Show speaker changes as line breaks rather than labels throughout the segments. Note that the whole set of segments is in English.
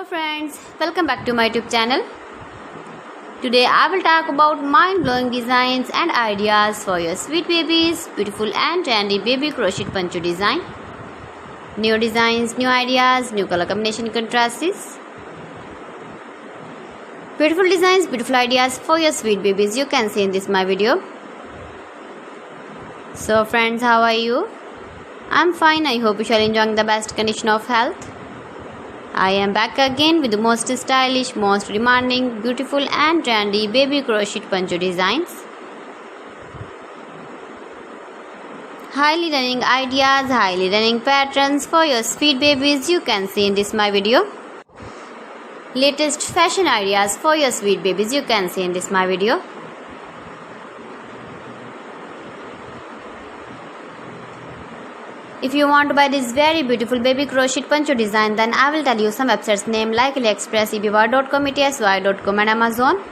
Hello friends, welcome back to my YouTube channel. Today I will talk about mind-blowing designs and ideas for your sweet babies, beautiful and trendy baby crochet poncho design. New designs, new ideas, new color combination contrasts. Beautiful designs, beautiful ideas for your sweet babies you can see in this my video. So friends, how are you? I'm fine. I hope you shall enjoying the best condition of health. I am back again with the most stylish, most demanding, beautiful and trendy baby crochet poncho designs. Highly running ideas, highly running patterns for your sweet babies you can see in this my video. Latest fashion ideas for your sweet babies you can see in this my video. If you want to buy this very beautiful baby crochet poncho design, then I will tell you some websites name like AliExpress, eBay.com, ETSY.com and Amazon.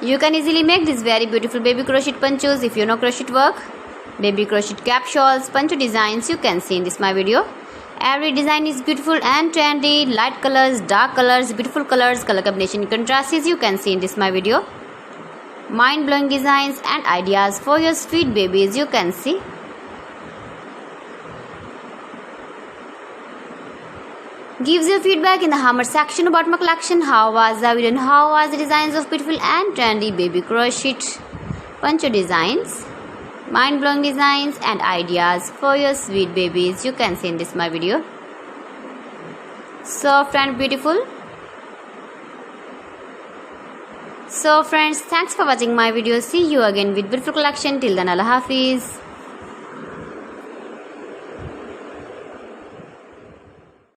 You can easily make this very beautiful baby crochet ponchos if you know crochet work. Baby crochet cap shawls, poncho designs you can see in this my video. Every design is beautiful and trendy, light colors, dark colors, beautiful colors, color combination contrasts you can see in this my video. Mind-blowing designs and ideas for your sweet babies you can see. Gives your feedback in the comment section about my collection. How was the video and how was the designs of beautiful and trendy baby crochet poncho designs. Mind-blowing designs and ideas for your sweet babies you can see in this my video. Soft and beautiful. So friends, thanks for watching my video. See you again with beautiful collection. Till then, Allah Hafiz.